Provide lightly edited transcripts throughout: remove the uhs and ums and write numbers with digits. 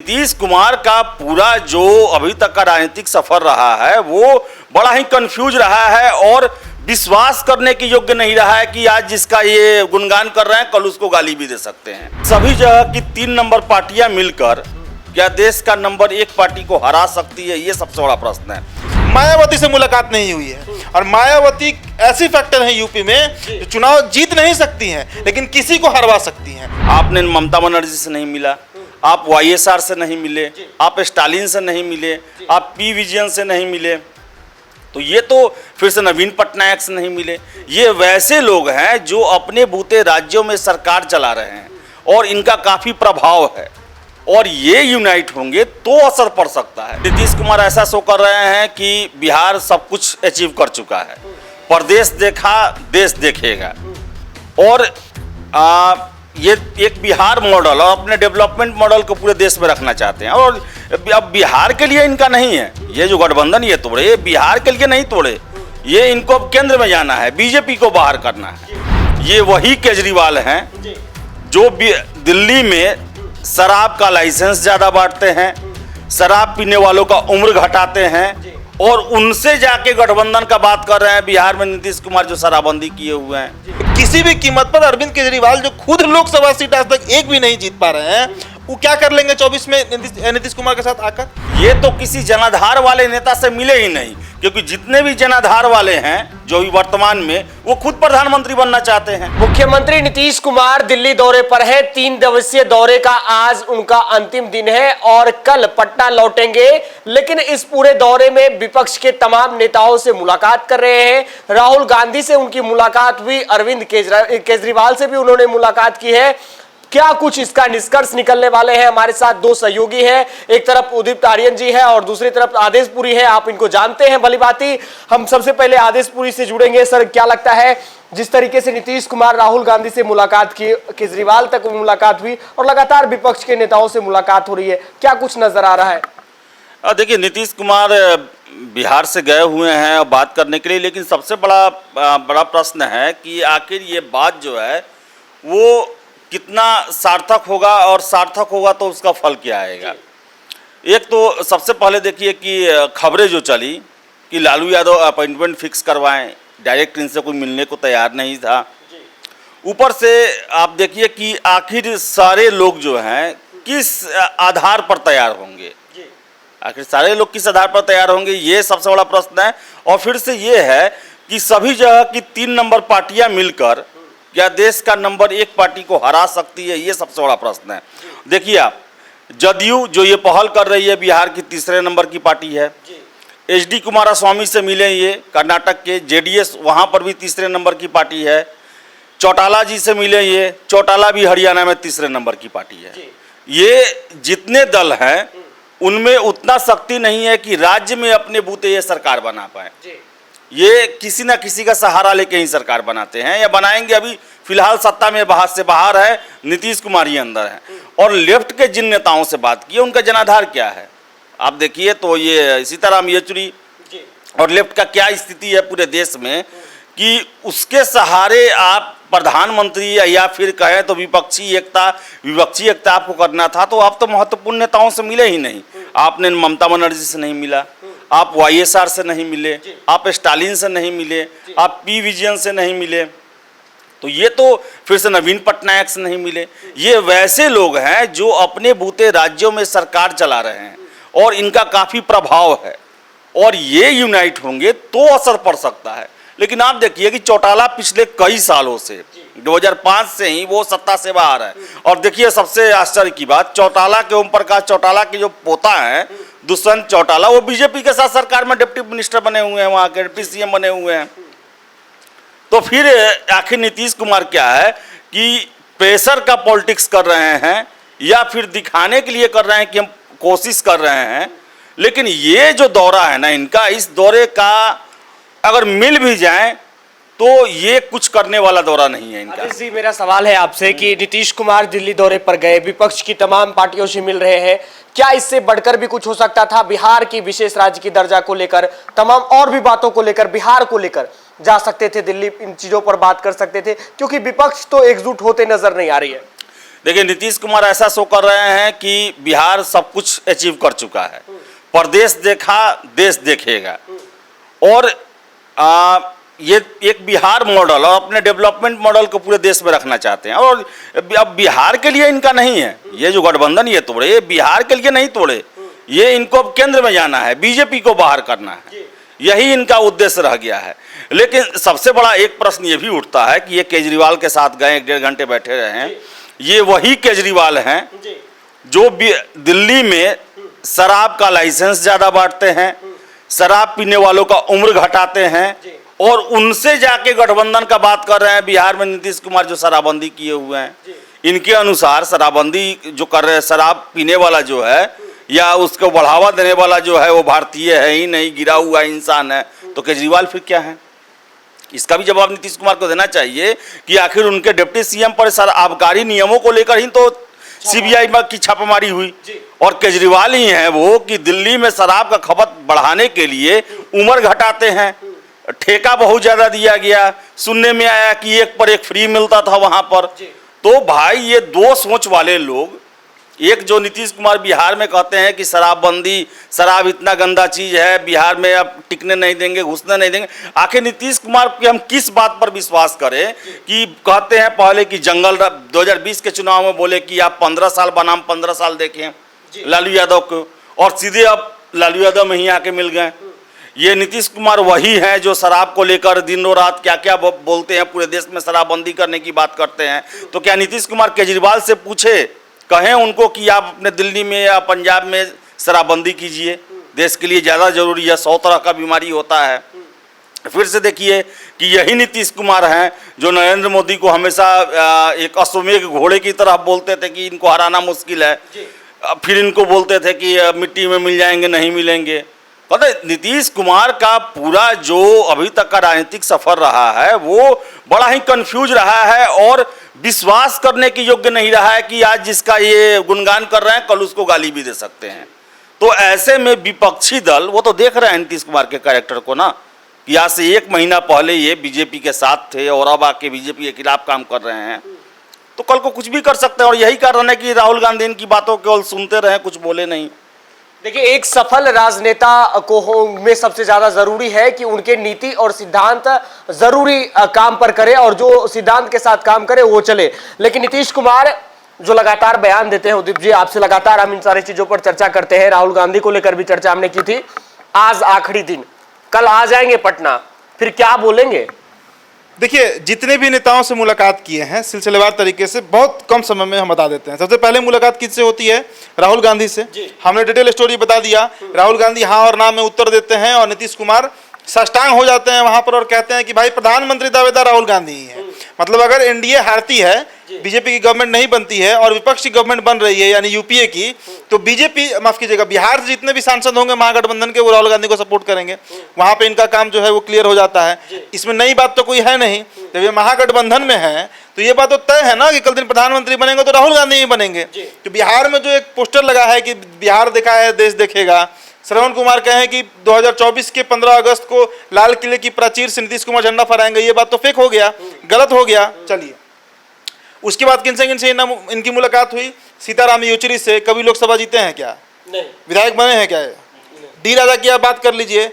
नीतीश कुमार का पूरा जो अभी तक का राजनीतिक सफर रहा है वो बड़ा ही कंफ्यूज रहा है और विश्वास करने के योग्य नहीं रहा है कि आज जिसका ये गुणगान कर रहे हैं कल उसको गाली भी दे सकते हैं। सभी जगह की 3 नंबर पार्टियां मिलकर क्या देश का नंबर 1 पार्टी को हरा सकती है, ये सबसे बड़ा प्रश्न है। मायावती से मुलाकात नहीं हुई है और मायावती ऐसी फैक्टर है यूपी में जो चुनाव जीत नहीं सकती हैं लेकिन किसी को हरवा सकती हैं। आपने ममता बनर्जी से नहीं मिला, आप वाईएसआर से नहीं मिले, आप स्टालिन से नहीं मिले, आप पी विजयन से नहीं मिले, तो ये तो फिर से नवीन पटनायक से नहीं मिले। ये वैसे लोग हैं जो अपने बूते राज्यों में सरकार चला रहे हैं और इनका काफ़ी प्रभाव है और ये यूनाइट होंगे तो असर पड़ सकता है। नीतीश कुमार ऐसा शो कर रहे हैं कि बिहार सब कुछ अचीव कर चुका है, प्रदेश देखा देश देखेगा और ये एक बिहार मॉडल और अपने डेवलपमेंट मॉडल को पूरे देश में रखना चाहते हैं। और अब बिहार के लिए इनका नहीं है, ये जो गठबंधन ये तोड़े, ये बिहार के लिए नहीं तोड़े, ये इनको अब केंद्र में जाना है, बीजेपी को बाहर करना है। ये वही केजरीवाल हैं जो दिल्ली में शराब का लाइसेंस ज़्यादा बांटते हैं, शराब पीने वालों का उम्र घटाते हैं और उनसे जाके गठबंधन का बात कर रहे हैं बिहार में नीतीश कुमार जो शराबबंदी किए हुए हैं। किसी भी कीमत पर अरविंद केजरीवाल जो खुद लोकसभा सीट आज तक एक भी नहीं जीत पा रहे हैं, वो क्या कर लेंगे 24 में नीतीश कुमार के साथ आकर? ये तो किसी जनाधार वाले नेता से मिले ही नहीं, क्योंकि जितने भी जनाधार वाले हैं जो भी वर्तमान में, वो खुद प्रधानमंत्री बनना चाहते हैं। मुख्यमंत्री नीतीश कुमार दिल्ली दौरे पर है। 3 दिवसीय दौरे का आज उनका अंतिम दिन है और कल पटना लौटेंगे। लेकिन इस पूरे दौरे में विपक्ष के तमाम नेताओं से मुलाकात कर रहे हैं। राहुल गांधी से उनकी मुलाकात हुई, अरविंद केजरीवाल से भी उन्होंने मुलाकात की है। क्या कुछ इसका निष्कर्ष निकलने वाले हैं? हमारे साथ 2 सहयोगी हैं, एक तरफ उदित आर्यन जी है और दूसरी तरफ आदेश पुरी है। आप इनको जानते हैं भली भांति। हम सबसे पहले आदेश पुरी से जुड़ेंगे। सर, क्या लगता है जिस तरीके से नीतीश कुमार राहुल गांधी से मुलाकात की, केजरीवाल तक मुलाकात हुई और लगातार विपक्ष के नेताओं से मुलाकात हो रही है, क्या कुछ नजर आ रहा है? देखिए, नीतीश कुमार बिहार से गए हुए हैं बात करने के लिए, लेकिन सबसे बड़ा प्रश्न है कि आखिर ये बात जो है वो कितना सार्थक होगा और सार्थक होगा तो उसका फल क्या आएगा। एक तो सबसे पहले देखिए कि खबरें जो चली कि लालू यादव अपॉइंटमेंट फिक्स करवाएं, डायरेक्ट इनसे कोई मिलने को तैयार नहीं था। ऊपर से आप देखिए कि आखिर सारे लोग जो हैं किस आधार पर तैयार होंगे, आखिर सारे लोग किस आधार पर तैयार होंगे, ये सबसे बड़ा प्रश्न है। और फिर से ये है कि सभी जगह की 3 नंबर पार्टियां मिलकर क्या देश का नंबर 1 पार्टी को हरा सकती है, ये सबसे बड़ा प्रश्न है। देखिए, आप जदयू जो ये पहल कर रही है बिहार की 3रे नंबर की पार्टी है। HD कुमारस्वामी से मिले ये कर्नाटक के, जेडीएस वहाँ पर भी 3रे नंबर की पार्टी है। चौटाला जी से मिले ये, चौटाला भी हरियाणा में 3रे नंबर की पार्टी है। ये जितने दल हैं उनमें उतना शक्ति नहीं है कि राज्य में अपने बूते ये सरकार बना पाए। ये किसी ना किसी का सहारा लेके ही सरकार बनाते हैं या बनाएंगे। अभी फिलहाल सत्ता में बाहर से बाहर है, नीतीश कुमार ही अंदर है। और लेफ्ट के जिन नेताओं से बात की उनका जनाधार क्या है आप देखिए, तो ये सीताराम येचुरी और लेफ्ट का क्या स्थिति है पूरे देश में कि उसके सहारे आप प्रधानमंत्री या फिर कहें तो विपक्षी एकता आपको करना था, तो आप तो महत्वपूर्ण नेताओं से मिले ही नहीं। आपने ममता बनर्जी से नहीं मिला, आप वाईएसआर से नहीं मिले, आप स्टालिन से नहीं मिले, आप पी विजयन से नहीं मिले, तो ये तो फिर से नवीन पटनायक से नहीं मिले। ये वैसे लोग हैं जो अपने बूते राज्यों में सरकार चला रहे हैं और इनका काफ़ी प्रभाव है और ये यूनाइट होंगे तो असर पड़ सकता है। लेकिन आप देखिए कि चौटाला पिछले कई सालों से 2005 से ही वो सत्ता से बाहर है। और देखिए, सबसे आश्चर्य की बात, चौटाला के ओम प्रकाश चौटाला के जो पोता हैं दुष्यंत चौटाला, वो बीजेपी के साथ सरकार में डिप्टी मिनिस्टर बने हुए हैं, वहाँ के डिप्टी CM बने हुए हैं। तो फिर आखिर नीतीश कुमार क्या है कि प्रेशर का पॉलिटिक्स कर रहे हैं या फिर दिखाने के लिए कर रहे हैं कि हम कोशिश कर रहे हैं। लेकिन ये जो दौरा है ना इनका, इस दौरे का अगर मिल भी जाए तो ये कुछ करने वाला दौरा नहीं है इनका। जी, मेरा सवाल है आपसे कि नीतीश कुमार दिल्ली दौरे पर गए, विपक्ष की तमाम पार्टियों से मिल रहे हैं, क्या इससे बढ़कर भी कुछ हो सकता था? बिहार की विशेष राज्य की दर्जा को लेकर, तमाम और भी बातों को लेकर, बिहार को लेकर जा सकते थे दिल्ली, इन चीजों पर बात कर सकते थे, क्योंकि विपक्ष तो एकजुट होते नजर नहीं आ रही है। देखिए, नीतीश कुमार ऐसा शो कर रहे हैं कि बिहार सब कुछ अचीव कर चुका है, प्रदेश देखा देश देखेगा, और ये एक बिहार मॉडल और अपने डेवलपमेंट मॉडल को पूरे देश में रखना चाहते हैं। और अब बिहार के लिए इनका नहीं है, ये जो गठबंधन ये तोड़े, ये बिहार के लिए नहीं तोड़े, ये इनको अब केंद्र में जाना है, बीजेपी को बाहर करना है, यही इनका उद्देश्य रह गया है। लेकिन सबसे बड़ा एक प्रश्न ये भी उठता है कि ये केजरीवाल के साथ गए, 1.5 घंटे बैठे रहे हैं, ये वही केजरीवाल हैं जो दिल्ली में शराब का लाइसेंस ज़्यादा बांटते हैं, शराब पीने वालों का उम्र घटाते हैं, और उनसे जाके गठबंधन का बात कर रहे हैं। बिहार में नीतीश कुमार जो शराबबंदी किए हुए हैं, इनके अनुसार शराबबंदी जो कर रहे हैं, शराब पीने वाला जो है या उसको बढ़ावा देने वाला जो है वो भारतीय है ही नहीं, गिरा हुआ इंसान है। तो केजरीवाल फिर क्या है? इसका भी जवाब नीतीश कुमार को देना चाहिए कि आखिर उनके डिप्टी सीएम पर आबकारी नियमों को लेकर ही तो सीबीआई की छापेमारी हुई, और केजरीवाल ही हैं वो कि दिल्ली में शराब का खपत बढ़ाने के लिए उम्र घटाते हैं, ठेका बहुत ज़्यादा दिया गया, सुनने में आया कि 1 पर 1 फ्री मिलता था वहाँ पर। तो भाई ये दो सोच वाले लोग, एक जो नीतीश कुमार बिहार में कहते हैं कि शराबबंदी, शराब इतना गंदा चीज़ है, बिहार में अब टिकने नहीं देंगे, घुसने नहीं देंगे। आखिर नीतीश कुमार के हम किस बात पर विश्वास करें कि कहते हैं पहले कि जंगल 2020 के चुनाव में बोले कि आप 15 साल बनाम 15 साल देखें लालू यादव को, और सीधे अब लालू यादव में ही आके मिल गए। ये नीतीश कुमार वही हैं जो शराब को लेकर दिनों रात क्या क्या बोलते हैं, पूरे देश में शराबबंदी करने की बात करते हैं। तो क्या नीतीश कुमार केजरीवाल से पूछे, कहें उनको कि आप अपने दिल्ली में या पंजाब में शराबबंदी कीजिए, देश के लिए ज़्यादा जरूरी है, 100 तरह का बीमारी होता है। फिर से देखिए कि यही नीतीश कुमार हैं जो नरेंद्र मोदी को हमेशा एक अश्वमेघ घोड़े की तरह बोलते थे कि इनको हराना मुश्किल है, फिर इनको बोलते थे कि मिट्टी में मिल जाएंगे, नहीं मिलेंगे। पता है, नीतीश कुमार का पूरा जो अभी तक का राजनीतिक सफर रहा है वो बड़ा ही कंफ्यूज रहा है, और विश्वास करने की योग्य नहीं रहा है कि आज जिसका ये गुणगान कर रहे हैं कल उसको गाली भी दे सकते हैं। तो ऐसे में विपक्षी दल वो तो देख रहे हैं नीतीश कुमार के कैरेक्टर को ना, कि आज से 1 महीना पहले ये बीजेपी के साथ थे और अब आके बीजेपी के खिलाफ काम कर रहे हैं, तो कल को कुछ भी कर सकते हैं। और यही कारण है कि राहुल गांधी इनकी बातों केवल सुनते रहे, कुछ बोले नहीं। देखिए, एक सफल राजनेता को में सबसे ज्यादा जरूरी है कि उनके नीति और सिद्धांत जरूरी काम पर करे, और जो सिद्धांत के साथ काम करे वो चले। लेकिन नीतीश कुमार जो लगातार बयान देते हैं, उदीप जी आपसे लगातार हम इन सारी चीजों पर चर्चा करते हैं, राहुल गांधी को लेकर भी चर्चा हमने की थी। आज आखिरी दिन, कल आ जाएंगे पटना, फिर क्या बोलेंगे? देखिए, जितने भी नेताओं से मुलाकात किए हैं सिलसिलेवार तरीके से, बहुत कम समय में हम बता देते हैं। सबसे पहले मुलाकात किससे होती है? राहुल गांधी से। हमने डिटेल स्टोरी बता दिया। राहुल गांधी हाँ और ना में उत्तर देते हैं, और नीतीश कुमार साष्टांग हो जाते हैं वहां पर और कहते हैं कि भाई प्रधानमंत्री दावेदार राहुल गांधी ही है। मतलब अगर एनडीए हारती है, बीजेपी की गवर्नमेंट नहीं बनती है और विपक्ष की गवर्नमेंट बन रही है यानी यूपीए की, तो बीजेपी, माफ कीजिएगा, बिहार से जितने भी सांसद होंगे महागठबंधन के, वो राहुल गांधी को सपोर्ट करेंगे। वहां पे इनका काम जो है वो क्लियर हो जाता है। इसमें नई बात तो कोई है नहीं। जब ये महागठबंधन में है तो ये बात तो तय है ना कि कल दिन प्रधानमंत्री बनेंगे तो राहुल गांधी ही बनेंगे। तो बिहार में जो एक पोस्टर लगा है कि बिहार देखा है देश देखेगा, श्रवण कुमार कहें कि 2024 के 15 अगस्त को लाल किले की प्राचीर से नीतीश कुमार झंडा फहराएंगे, ये बात तो फेक हो गया, गलत हो गया। चलिए, उसके बाद किनसे इनकी मुलाकात हुई? सीताराम येचुरी से। कभी लोकसभा जीते हैं क्या? नहीं। विधायक बने हैं क्या? डी राजा की आप बात कर लीजिए,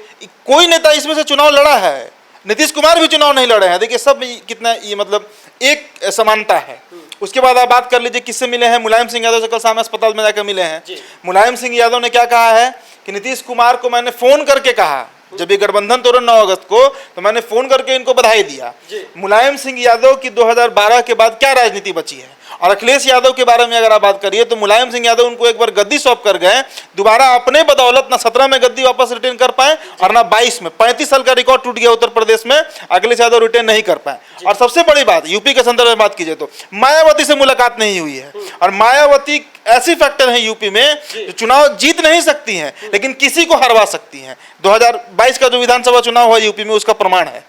कोई नेता इसमें से चुनाव लड़ा है? नीतीश कुमार भी चुनाव नहीं लड़े हैं। देखिए, सब कितना ये मतलब एक समानता है। उसके बाद आप बात कर लीजिए किससे मिले हैं? मुलायम सिंह यादव से कल शाम अस्पताल में जाकर मिले हैं। मुलायम सिंह यादव ने क्या कहा है कि नीतीश कुमार को मैंने फोन करके कहा, जब ये गठबंधन तोड़े 9 अगस्त को, तो मैंने फोन करके इनको बधाई दिया। मुलायम सिंह यादव की 2012 के बाद क्या राजनीति बची है? और अखिलेश यादव के बारे में अगर आप बात करिए तो मुलायम सिंह यादव उनको एक बार गद्दी सौंप कर गए, दोबारा अपने बदौलत ना 17 में गद्दी वापस रिटेन कर पाए और ना 22 में। 35 साल का रिकॉर्ड टूट गया उत्तर प्रदेश में, अखिलेश यादव रिटेन नहीं कर पाए। और सबसे बड़ी बात, यूपी के संदर्भ में बात कीजिए तो मायावती से मुलाकात नहीं हुई है। और मायावती ऐसी फैक्टर है यूपी में जो चुनाव जीत नहीं सकती हैं लेकिन किसी को हरवा सकती हैं। 2022 का जो विधानसभा चुनाव हुआ यूपी में उसका प्रमाण है।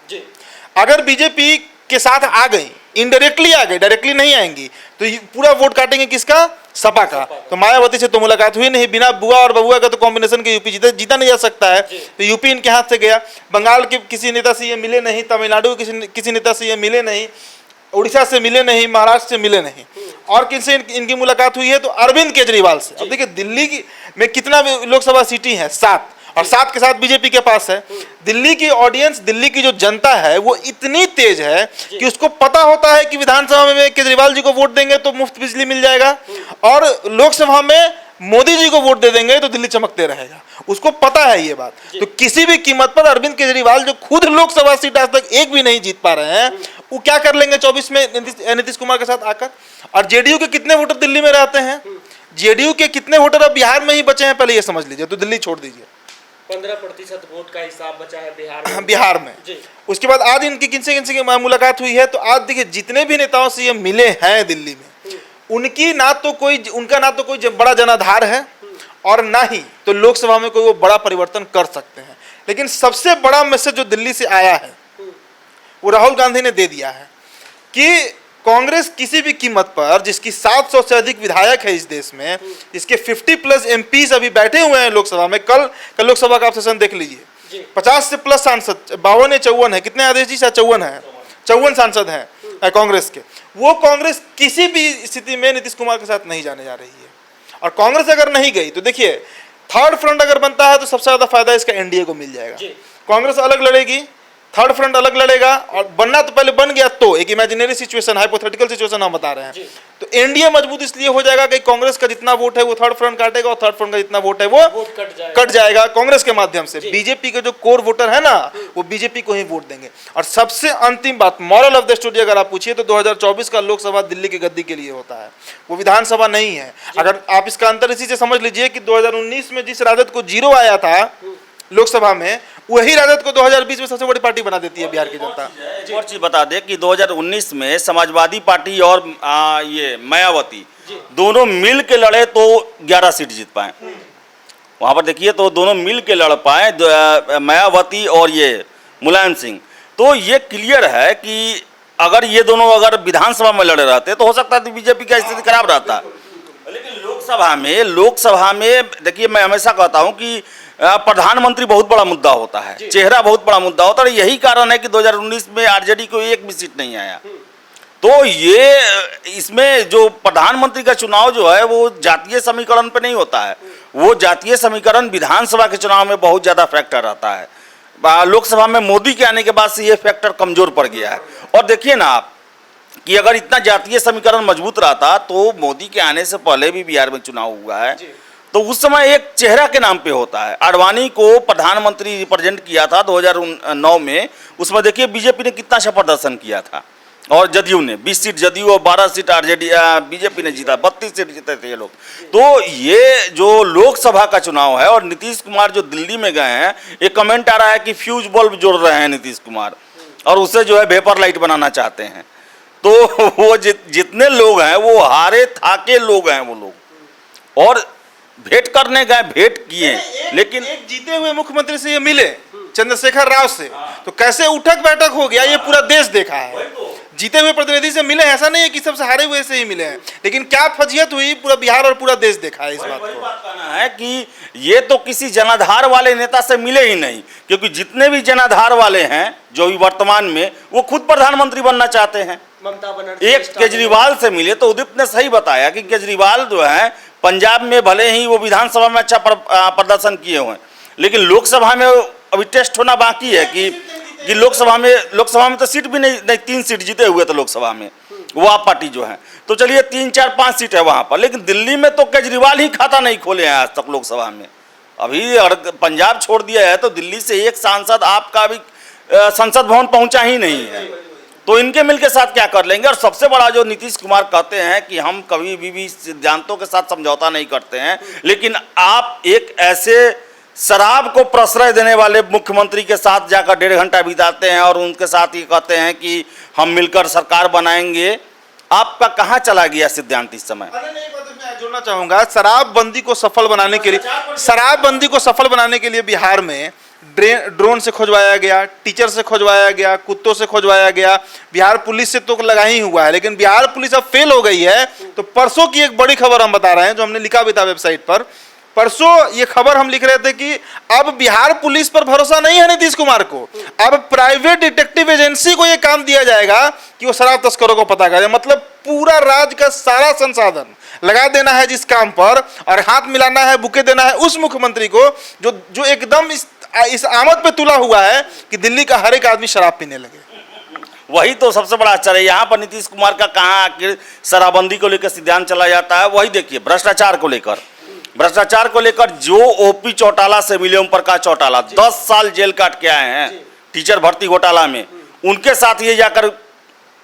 अगर बीजेपी के साथ आ गई, इनडायरेक्टली आ गई, डायरेक्टली नहीं आएंगी, तो पूरा वोट काटेंगे किसका? सपा का। तो मायावती से तो मुलाकात हुई नहीं। बिना बुआ और बबुआ का तो कॉम्बिनेशन के यूपी जीता नहीं जा सकता है, तो यूपी इनके हाथ से गया। बंगाल के किसी नेता से ये मिले नहीं, तमिलनाडु के किसी नेता से ये मिले नहीं, उड़ीसा से मिले नहीं, महाराष्ट्र से मिले नहीं। और किनसे इनकी मुलाकात हुई है, तो अरविंद केजरीवाल से। अब देखिए दिल्ली की में कितना लोकसभा सीटें हैं, 7, और 7 के साथ बीजेपी के पास है। दिल्ली की ऑडियंस, दिल्ली की जो जनता है वो इतनी तेज है कि उसको पता होता है कि विधानसभा में केजरीवाल जी को वोट देंगे तो मुफ्त बिजली मिल जाएगा, और लोकसभा में मोदी जी को वोट दे देंगे तो दिल्ली चमकते रहेगा। उसको पता है ये बात। तो किसी भी कीमत पर अरविंद केजरीवाल, जो खुद लोकसभा सीट आज तक एक भी नहीं जीत पा रहे हैं, वो क्या कर लेंगे 24 में नीतीश कुमार के साथ आकर। और जेडीयू के कितने वोटर दिल्ली में रहते हैं, जेडीयू के कितने वोटर अब बिहार में ही बचे हैं, पहले ये समझ लीजिए, तो दिल्ली छोड़ दीजिए। 15% वोट का हिसाब बचा है बिहार में। जी। उसके बाद आज इनकी किनसे मुलाकात हुई है, तो आज देखिए जितने भी नेताओं से ये मिले हैं दिल्ली में, उनका ना तो कोई बड़ा जनाधार है, और ना ही तो लोकसभा में कोई वो बड़ा परिवर्तन कर सकते हैं। लेकिन सबसे बड़ा मैसेज जो दिल्ली से आया है वो राहुल गांधी ने दे दिया है कि कांग्रेस किसी भी कीमत पर, जिसकी 700 से अधिक विधायक है इस देश में, जिसके 50+ एमपीज अभी बैठे हुए हैं लोकसभा में, कल लोकसभा का आप सेशन देख लीजिए, 50 से प्लस सांसद, 52 या 54 है, कितने आदेश जी, 54 है, 54 सांसद हैं कांग्रेस के। वो कांग्रेस किसी भी स्थिति में नीतीश कुमार के साथ नहीं जाने जा रही है। और कांग्रेस अगर नहीं गई तो देखिए थर्ड फ्रंट अगर बनता है तो सबसे ज्यादा फायदा इसका एनडीए को मिल जाएगा। कांग्रेस अलग लड़ेगी, थर्ड फ्रंट अलग लड़ेगा, और बनना तो पहले बन गया, तो एक इमेजिनरी सिचुएशन, हाइपोथेटिकल सिचुएशन हम बता रहे हैं, तो एनडीए मजबूत इसलिए हो जाएगा कि कांग्रेस का जितना वोट है वो थर्ड फ्रंट काटेगा, और थर्ड फ्रंट का जितना वोट है वो कट जाएगा कांग्रेस के माध्यम से। बीजेपी के जो कोर वोटर है ना, वो बीजेपी को ही वोट देंगे। और सबसे अंतिम बात, मॉरल ऑफ द स्टोरी अगर आप पूछिए तो 2024 का लोकसभा दिल्ली की गद्दी के लिए होता है, वो विधानसभा नहीं है। अगर आप इसका अंतर इसी से समझ लीजिए कि 2019 में जिस राजद को 0 आया था लोकसभा में, वही राजद को 2020 में सबसे बड़ी पार्टी बना देती है बिहार की जनता। एक और चीज बता दें कि 2019 में समाजवादी पार्टी और ये मायावती दोनों मिल के लड़े तो 11 सीट जीत पाए। वहां पर देखिए तो दोनों मिल के लड़ पाए, मायावती और ये मुलायम सिंह। तो ये क्लियर है कि अगर ये दोनों अगर विधानसभा में लड़े रहते तो हो सकता है बीजेपी का स्थिति खराब रहता। लेकिन लोकसभा में देखिए, मैं हमेशा कहता हूं कि प्रधानमंत्री बहुत बड़ा मुद्दा होता है, चेहरा बहुत बड़ा मुद्दा होता है। यही कारण है कि 2019 में आरजेडी को एक भी सीट नहीं आया। तो ये इसमें जो प्रधानमंत्री का चुनाव जो है वो जातीय समीकरण पे नहीं होता है, वो जातीय समीकरण विधानसभा के चुनाव में बहुत ज्यादा फैक्टर रहता है। लोकसभा में मोदी के आने के बाद से ये फैक्टर कमजोर पड़ गया है। और देखिए ना आप कि अगर इतना जातीय समीकरण मजबूत रहता तो मोदी के आने से पहले भी बिहार में चुनाव हुआ है, तो उस समय एक चेहरा के नाम पे होता है। आडवाणी को प्रधानमंत्री रिप्रेजेंट किया था 2009 में, उसमें देखिए बीजेपी ने कितना अच्छा प्रदर्शन किया था, और जदयू ने 20 सीट जदयू और 12 सीट आरजेडी बीजेपी ने जीता, 32 सीट जीते थे ये लोग। तो ये जो लोकसभा का चुनाव है और नीतीश कुमार जो दिल्ली में गए हैं, एक कमेंट आ रहा है कि फ्यूज बल्ब जोड़ रहे हैं नीतीश कुमार, और उसे जो है वेपर लाइट बनाना चाहते हैं। तो वो जितने लोग हैं वो हारे थाके लोग हैं वो लोग, और भेंट करने गए, भेंट किए, लेकिन एक जीते हुए मुख्यमंत्री से ये मिले, चंद्रशेखर राव से, तो कैसे उठक बैठक हो गया ये पूरा देश देखा है। जीते हुए प्रतिनिधि से मिले, ऐसा नहीं है कि सबसे हारे हुए से ही मिले हैं, लेकिन क्या फजीयत हुई पूरा बिहार और पूरा देश देखा है इस बात को। कहना है कि ये तो किसी जनाधार वाले नेता से मिले ही नहीं, क्योंकि जितने भी जनाधार वाले हैं जो भी वर्तमान में, वो खुद प्रधानमंत्री बनना चाहते हैं। ममता बनर्जी एक केजरीवाल से मिले तो उदित ने सही बताया कि केजरीवाल जो है पंजाब में भले ही वो विधानसभा में अच्छा प्रदर्शन किए हुए, लेकिन लोकसभा में अभी टेस्ट होना बाकी है कि लोकसभा में तो सीट भी नहीं 3 सीट जीते हुए थे लोकसभा में, वो आप पार्टी जो है। तो चलिए 3, 4, 5 सीट है वहां पर, लेकिन दिल्ली में तो केजरीवाल ही खाता नहीं खोले हैं आज तक लोकसभा में। अभी पंजाब छोड़ दिया है तो दिल्ली से एक सांसद आपका भी संसद भवन पहुंचा ही नहीं है, तो इनके मिल के साथ क्या कर लेंगे। और सबसे बड़ा जो नीतीश कुमार कहते हैं कि हम कभी भी सिद्धांतों के साथ समझौता नहीं करते हैं, लेकिन आप एक ऐसे शराब को प्रश्रय देने वाले मुख्यमंत्री के साथ जाकर 1.5 घंटा बिताते हैं और उनके साथ ये कहते हैं कि हम मिलकर सरकार बनाएंगे। आपका कहाँ चला गया सिद्धांत इस समय? जोड़ना चाहूंगा, शराबबंदी को सफल बनाने के लिए बिहार में ड्रोन से खोजवाया गया, टीचर से खोजवाया गया, कुत्तों से खोजवाया गया, बिहार पुलिस से तो लगा ही हुआ है, लेकिन बिहार पुलिस अब फेल हो गई है। तो परसों की एक बड़ी खबर हम बता रहे हैं जो हमने लिखा भी था वेबसाइट पर परसों ये खबर हम लिख रहे थे कि अब बिहार पुलिस पर भरोसा नहीं है नीतीश कुमार को, अब प्राइवेट डिटेक्टिव एजेंसी को ये काम दिया जाएगा कि वो शराब तस्करों को पता करे। मतलब पूरा राज्य का सारा संसाधन लगा देना है जिस काम पर, और हाथ मिलाना है, बुके देना है उस मुख्यमंत्री को जो एकदम इस आमद पे तुला हुआ है कि दिल्ली का हर एक आदमी शराब पीने लगे। वही तो सबसे बड़ा आश्चर्य है। यहाँ पर नीतीश कुमार का कहाँ आखिर शराबबंदी को लेकर सिद्धांत चला जाता है। वही देखिए भ्रष्टाचार को लेकर जो ओपी चौटाला से मिले, ओम प्रकाश चौटाला 10 साल जेल काट के आए हैं टीचर भर्ती घोटाला में, उनके साथ ये जाकर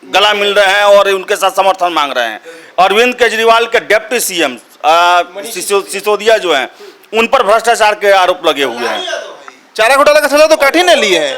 गला मिल रहे हैं और उनके साथ समर्थन मांग रहे हैं। अरविंद केजरीवाल के डिप्टी सीएम सिसोदिया जो हैं, उन पर भ्रष्टाचार के आरोप लगे हुए हैं। चारा घोटाला का सजा तो काठी ने ली है।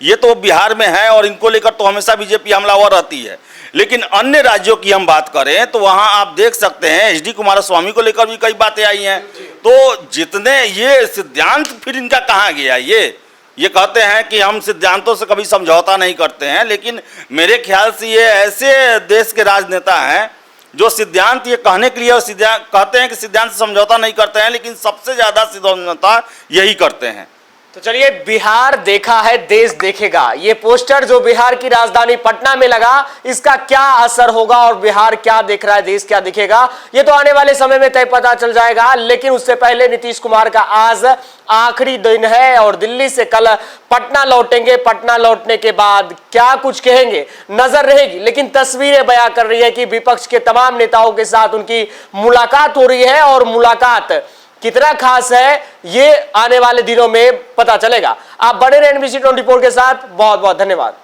ये तो बिहार में है और इनको लेकर तो हमेशा बीजेपी हमलावर रहती है। लेकिन अन्य राज्यों की हम बात करें तो वहां आप देख सकते हैं HD कुमारस्वामी को लेकर भी कई बातें आई हैं। तो जितने ये सिद्धांत फिर इनका कहाँ गया? ये कहते हैं कि हम सिद्धांतों से कभी समझौता नहीं करते हैं, लेकिन मेरे ख्याल से ये ऐसे देश के राजनेता हैं जो सिद्धांत ये कहने के लिए और कहते हैं कि सिद्धांत से समझौता नहीं करते हैं, लेकिन सबसे ज्यादा समझौता यही करते हैं। तो चलिए, बिहार देखा है देश देखेगा, ये पोस्टर जो बिहार की राजधानी पटना में लगा, इसका क्या असर होगा और बिहार क्या देख रहा है, देश क्या दिखेगा, ये तो आने वाले समय में तय पता चल जाएगा। लेकिन उससे पहले नीतीश कुमार का आज आखिरी दिन है और दिल्ली से कल पटना लौटेंगे। पटना लौटने के बाद क्या कुछ कहेंगे नजर रहेगी, लेकिन तस्वीरें बयां कर रही है कि विपक्ष के तमाम नेताओं के साथ उनकी मुलाकात हो रही है और मुलाकात कितना खास है ये आने वाले दिनों में पता चलेगा। आप बने रहे NBC 24 के साथ। बहुत बहुत धन्यवाद।